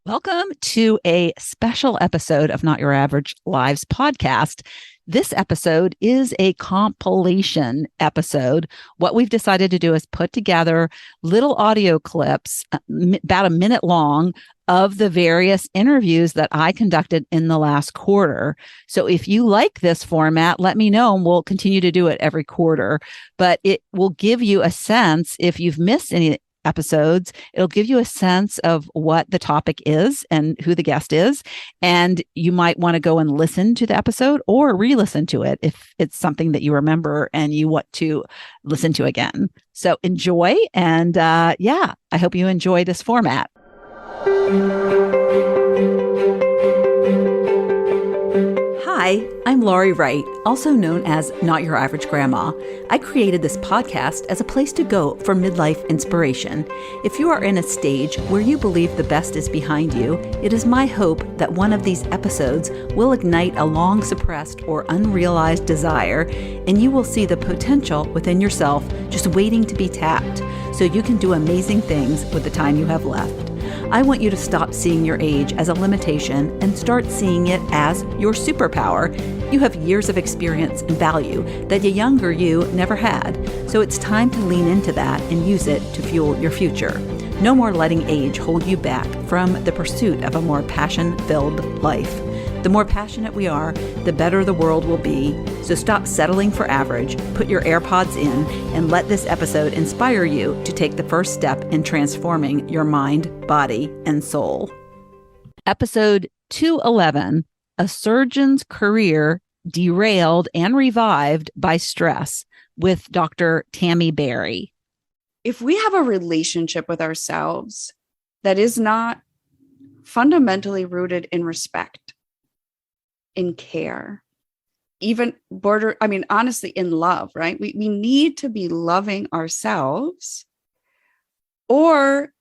Welcome to a special episode of Not Your Average Lives podcast. This episode is a compilation episode. What we've decided to do is put together little audio clips, about a minute long, of the various interviews that I conducted in the last quarter. So if you like this format, let me know and we'll continue to do it every quarter. But it will give you a sense, if you've missed any episodes, it'll give you a sense of what the topic is and who the guest is. And you might want to go and listen to the episode or re-listen to it if it's something that you remember and you want to listen to again. So enjoy. And I hope you enjoy this format. Hi, I'm Laurie Wright, also known as Not Your Average Grandma. I created this podcast as a place to go for midlife inspiration. If you are in a stage where you believe the best is behind you, it is my hope that one of these episodes will ignite a long suppressed or unrealized desire, and you will see the potential within yourself just waiting to be tapped, so you can do amazing things with the time you have left. I want you to stop seeing your age as a limitation and start seeing it as your superpower. You have years of experience and value that the younger you never had. So it's time to lean into that and use it to fuel your future. No more letting age hold you back from the pursuit of a more passion-filled life. The more passionate we are, the better the world will be. So stop settling for average, put your AirPods in, and let this episode inspire you to take the first step in transforming your mind, body, and soul. Episode 211, A Surgeon's Career Derailed and Revived by Stress, with Dr. Tami Berry. If we have a relationship with ourselves that is not fundamentally rooted in respect, in care, even honestly, in love, right? We need to be loving ourselves, or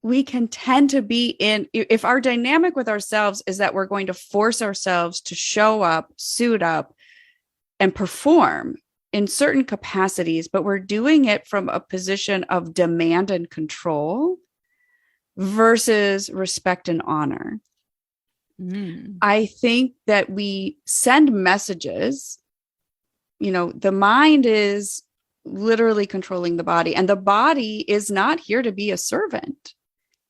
we can tend to be if our dynamic with ourselves is that we're going to force ourselves to show up, suit up, and perform in certain capacities, but we're doing it from a position of demand and control versus respect and honor. I think that we send messages, the mind is literally controlling the body, and the body is not here to be a servant.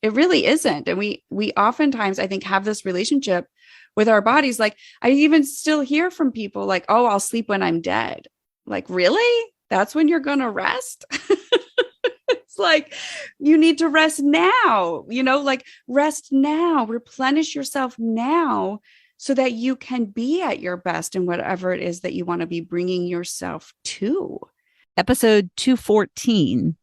It really isn't. And we oftentimes, I think, have this relationship with our bodies. Like, I even still hear from people like, oh, I'll sleep when I'm dead. Like, really? That's when you're going to rest? Like, you need to rest now, rest now, replenish yourself now so that you can be at your best in whatever it is that you want to be bringing yourself to. Episode 214,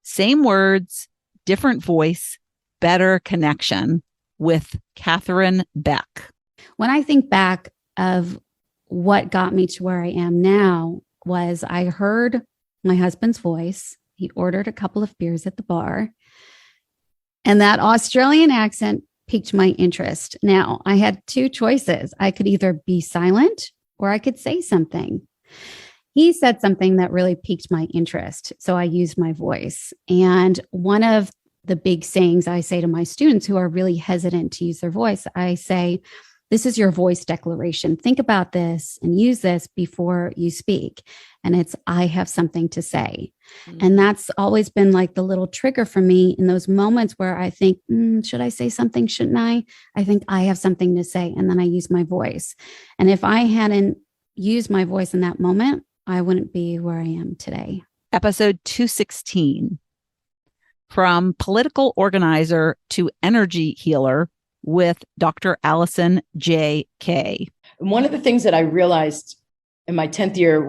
Same Words, Different Voice, Better Connection, with Katherine Beck. When I think back of what got me to where I am now was I heard my husband's voice. He ordered a couple of beers at the bar, and that Australian accent piqued my interest. Now, I had two choices. I could either be silent or I could say something. He said something that really piqued my interest, so I used my voice. And one of the big sayings I say to my students who are really hesitant to use their voice, I say, this is your voice declaration. Think about this and use this before you speak. And it's, I have something to say. And that's always been like the little trigger for me in those moments where I think, should I say something? Shouldn't I? I think I have something to say. And then I use my voice. And if I hadn't used my voice in that moment, I wouldn't be where I am today. Episode 216, From Political Organizer to Energy Healer, with Dr. Alison J.K. One of the things that I realized in my 10th year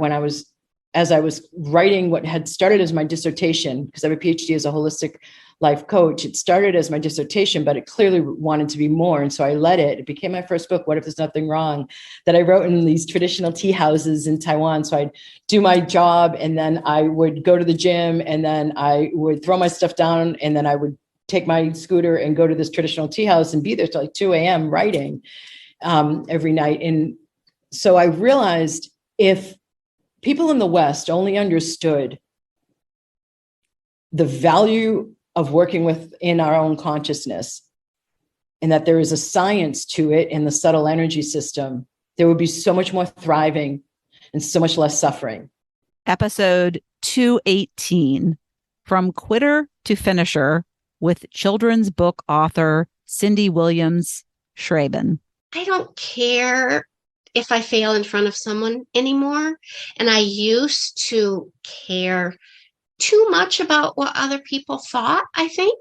as I was writing what had started as my dissertation, because I have a PhD as a holistic life coach, it started as my dissertation, but it clearly wanted to be more. And so I let it. It became my first book, What If There's Nothing Wrong, that I wrote in these traditional tea houses in Taiwan. So I'd do my job, and then I would go to the gym, and then I would throw my stuff down, and then I would take my scooter and go to this traditional tea house and be there till like 2 a.m. writing every night. And so I realized if people in the West only understood the value of working within our own consciousness, and that there is a science to it in the subtle energy system, there would be so much more thriving and so much less suffering. Episode 218, From Quitter to Finisher, with children's book author Cindy Williams Schrauben. I don't care if I fail in front of someone anymore. And I used to care too much about what other people thought, I think.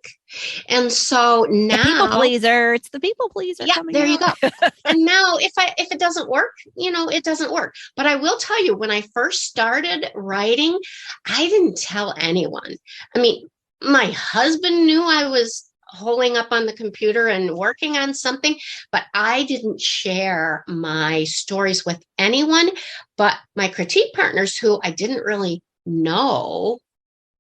And so now, the people pleaser, it's the people pleaser. Yeah, coming there out. you go. And now if it doesn't work, it doesn't work. But I will tell you, when I first started writing, I didn't tell anyone. I mean, my husband knew I was holding up on the computer and working on something, but I didn't share my stories with anyone. But my critique partners, who I didn't really know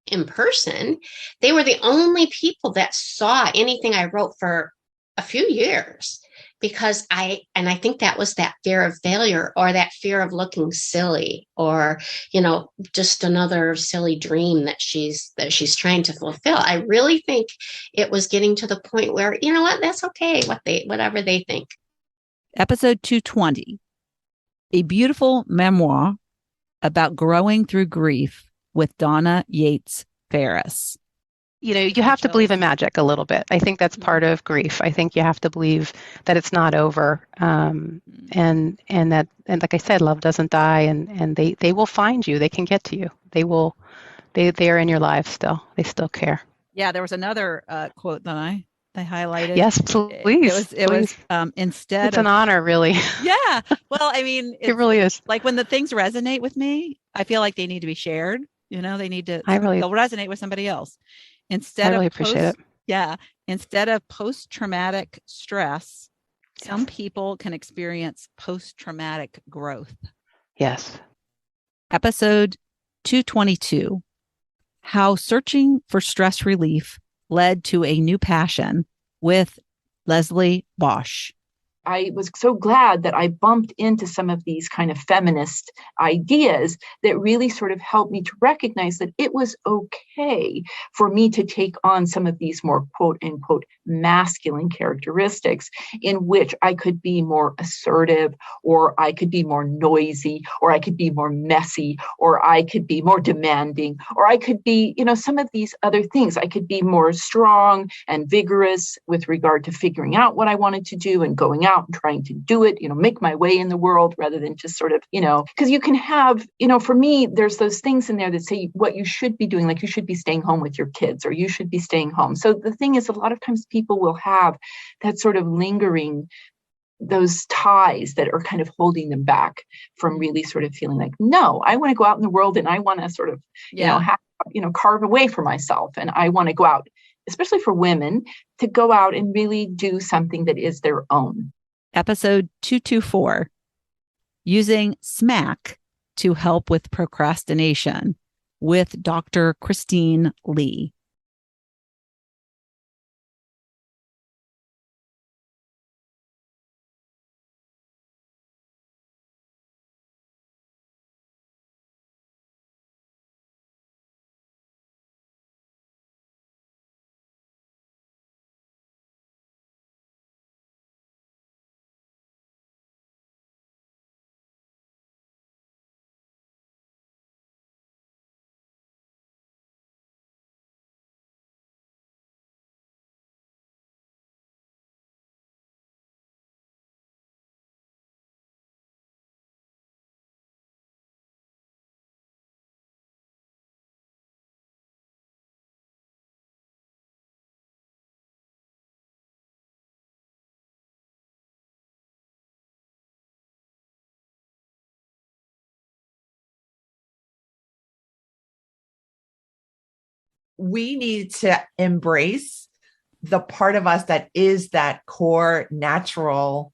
in person, they were the only people that saw anything I wrote for a few years, because I think that was that fear of failure, or that fear of looking silly, or, just another silly dream that she's trying to fulfill. I really think it was getting to the point where, you know what, that's okay, whatever they think. Episode 220, a beautiful memoir about growing through grief, with Donna, Yates, Ferris. You have to believe in magic a little bit. I think that's part of grief. I think you have to believe that it's not over, and like I said, love doesn't die, and they will find you. They can get to you. They are in your life still. They still care. Yeah, there was another quote that I highlighted. Yes, please. It was instead. It's an honor, really. Yeah. Well, I mean, it really is. Like when the things resonate with me, I feel like they need to be shared. They need to. They'll resonate with somebody else. I really appreciate it. Yeah. Instead of post-traumatic stress, some people can experience post-traumatic growth. Yes. Episode 222, How Searching for Stress Relief Led to a New Passion, with Leslie Bosch. I was so glad that I bumped into some of these kind of feminist ideas that really sort of helped me to recognize that it was okay for me to take on some of these more quote unquote masculine characteristics, in which I could be more assertive, or I could be more noisy, or I could be more messy, or I could be more demanding, or I could be, some of these other things. I could be more strong and vigorous with regard to figuring out what I wanted to do and going out and trying to do it, make my way in the world, rather than just sort of, because you can have, for me, there's those things in there that say what you should be doing, like you should be staying home with your kids, or you should be staying home. So the thing is, a lot of times people will have that sort of lingering, those ties that are kind of holding them back from really sort of feeling like, no, I want to go out in the world, and I want to sort of, carve a way for myself. And I want to go out, especially for women, to go out and really do something that is their own. Episode 224, Using S.M.A.C.K to Help with Procrastination, with Dr. Christine Lee. We need to embrace the part of us that is that core natural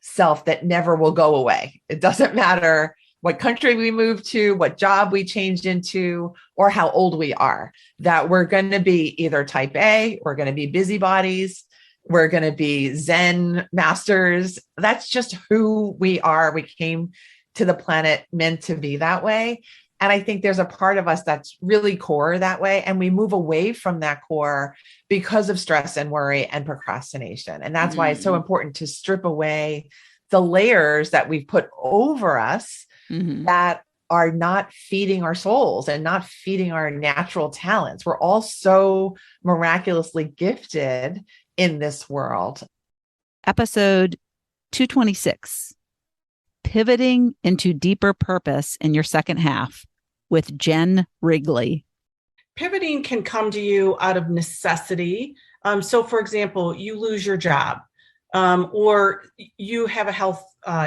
self that never will go away. It doesn't matter what country we move to, what job we changed into, or how old we are, that we're going to be either type A, we're going to be busybodies, we're going to be Zen masters. That's just who we are. We came to the planet meant to be that way. And I think there's a part of us that's really core that way. And we move away from that core because of stress and worry and procrastination. And that's why it's so important to strip away the layers that we've put over us that are not feeding our souls and not feeding our natural talents. We're all so miraculously gifted in this world. Episode 226, Pivoting into Deeper Purpose in Your Second Half with Jen Wrigley. Pivoting can come to you out of necessity. So, for example, you lose your job, or you have a health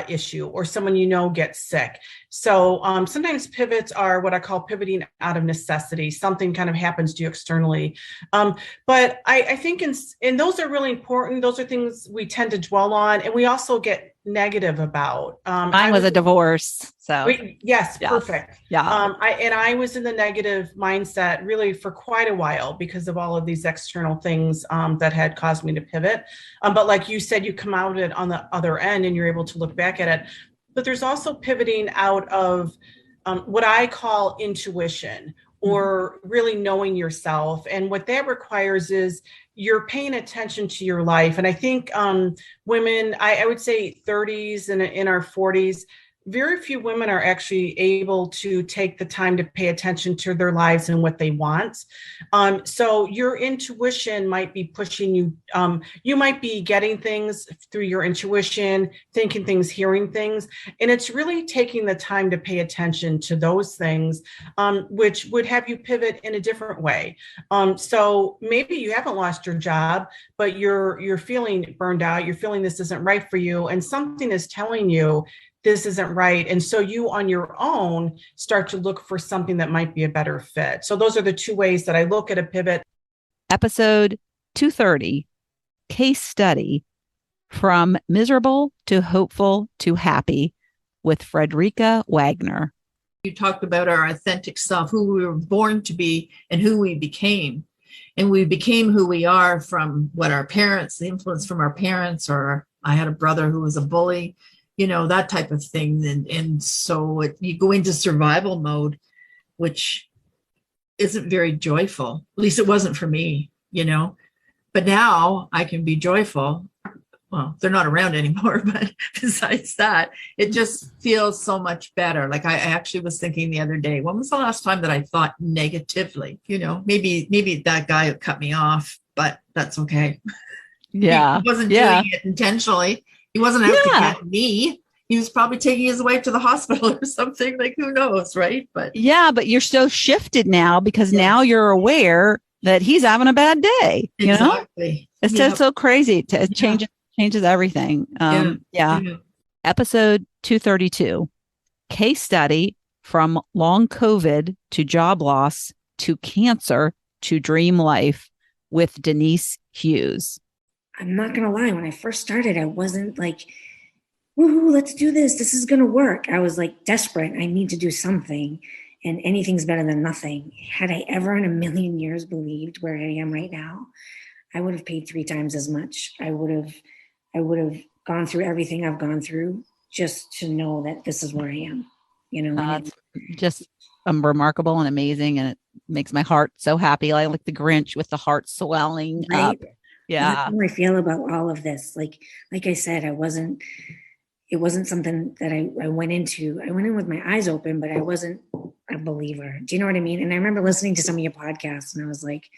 issue, or someone you know gets sick. So sometimes pivots are what I call pivoting out of necessity. Something kind of happens to you externally. But I think and those are really important. Those are things we tend to dwell on, and we also get negative about. Mine was a divorce. So yes, perfect. Yeah. I was in the negative mindset really for quite a while because of all of these external things that had caused me to pivot. But like you said, you come out of it on the other end and you're able to look back at it. But there's also pivoting out of what I call intuition, or really knowing yourself. And what that requires is you're paying attention to your life. And I think women, I would say 30s and in our 40s, very few women are actually able to take the time to pay attention to their lives and what they want. So your intuition might be pushing you. You might be getting things through your intuition, thinking things, hearing things. And it's really taking the time to pay attention to those things, which would have you pivot in a different way. So maybe you haven't lost your job, but you're feeling burned out. You're feeling this isn't right for you. And something is telling you this isn't right. And so you on your own start to look for something that might be a better fit. So those are the two ways that I look at a pivot. Episode 230, Case Study, From Miserable to Hopeful to Happy with Frederica Wagner. You talked about our authentic self, who we were born to be and who we became. And we became who we are from what our parents, the influence from our parents, or I had a brother who was a bully, that type of thing. And so you go into survival mode, which isn't very joyful. At least it wasn't for me, but now I can be joyful. Well, they're not around anymore, but besides that, it just feels so much better. Like I actually was thinking the other day, when was the last time that I thought negatively? Maybe that guy cut me off, but that's okay. Yeah. He wasn't doing it intentionally. He wasn't out to get me. He was probably taking his way to the hospital or something. Like, who knows, right? But but you're so shifted now because now you're aware that he's having a bad day. Exactly. It's just so crazy. It changes everything. Episode 232, Case Study, From Long COVID to Job Loss to Cancer to Dream Life with Denise Hughes. I'm not going to lie. When I first started, I wasn't like, woohoo, let's do this. This is going to work. I was like desperate. I need to do something, and anything's better than nothing. Had I ever in a million years believed where I am right now, I would have paid 3 times as much. I would have gone through everything I've gone through just to know that this is where I am, It's just remarkable and amazing. And it makes my heart so happy. I like the Grinch with the heart swelling up. Yeah. That's how I feel about all of this. Like I said, it wasn't something that I went into. I went in with my eyes open, but I wasn't a believer. Do you know what I mean? And I remember listening to some of your podcasts and I was like,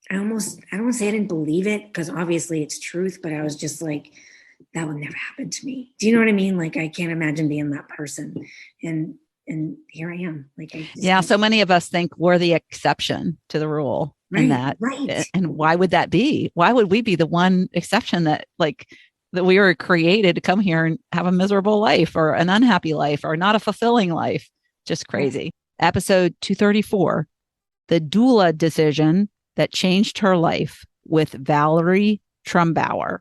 I don't want to say I didn't believe it because obviously it's truth, but I was just like, that would never happen to me. Do you know what I mean? Like, I can't imagine being that person. And here I am. So many of us think we're the exception to the rule. Right, that. Right. And why would that be? Why would we be the one exception that we were created to come here and have a miserable life or an unhappy life or not a fulfilling life? Just crazy. Episode 234, The Doula Decision That Changed Her Life with Valerie Trumbauer.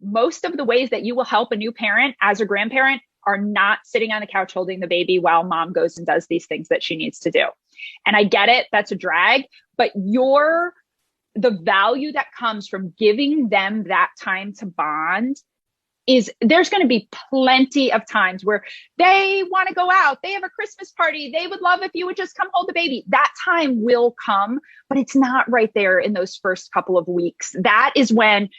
Most of the ways that you will help a new parent as a grandparent are not sitting on the couch holding the baby while mom goes and does these things that she needs to do. And I get it. That's a drag, but the value that comes from giving them that time to bond there's going to be plenty of times where they want to go out. They have a Christmas party. They would love if you would just come hold the baby. That time will come, but it's not right there in those first couple of weeks. That is when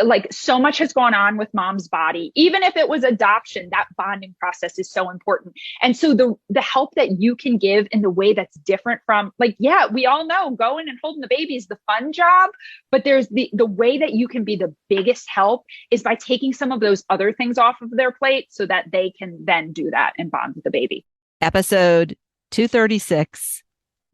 like so much has gone on with mom's body. Even if it was adoption, that bonding process is so important. And so the help that you can give in the way that's different from like, yeah, we all know going and holding the baby is the fun job, but there's the way that you can be the biggest help is by taking some of those other things off of their plate so that they can then do that and bond with the baby. Episode 236,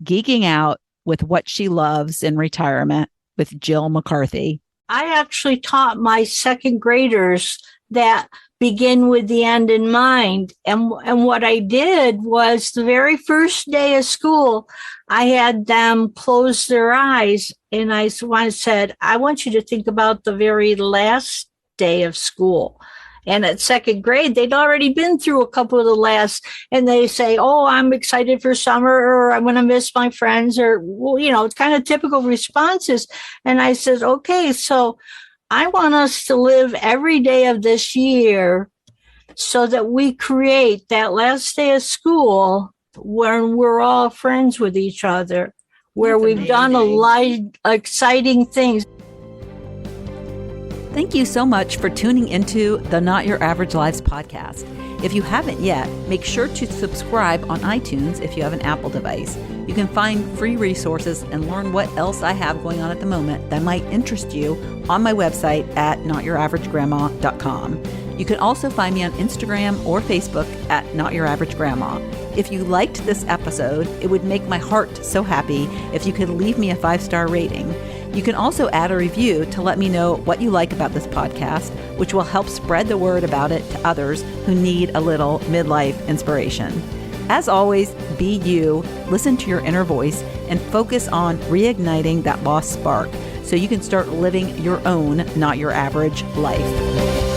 Geeking Out with What She Loves in Retirement with Jill McCarthy. I actually taught my second graders that begin with the end in mind. And what I did was the very first day of school, I had them close their eyes. And I said, I want you to think about the very last day of school. And at second grade, they'd already been through a couple of the last, and they say, oh, I'm excited for summer, or I'm going to miss my friends, or, well, it's kind of typical responses. And I said, okay, so I want us to live every day of this year so that we create that last day of school when we're all friends with each other, where we've done a lot of exciting things. Thank you so much for tuning into the Not Your Average Lives podcast. If you haven't yet, make sure to subscribe on iTunes if you have an Apple device. You can find free resources and learn what else I have going on at the moment that might interest you on my website at notyouraveragegrandma.com. You can also find me on Instagram or Facebook at notyouraveragegrandma. If you liked this episode, it would make my heart so happy if you could leave me a 5-star rating. You can also add a review to let me know what you like about this podcast, which will help spread the word about it to others who need a little midlife inspiration. As always, be you, listen to your inner voice, and focus on reigniting that lost spark so you can start living your own, not your average life.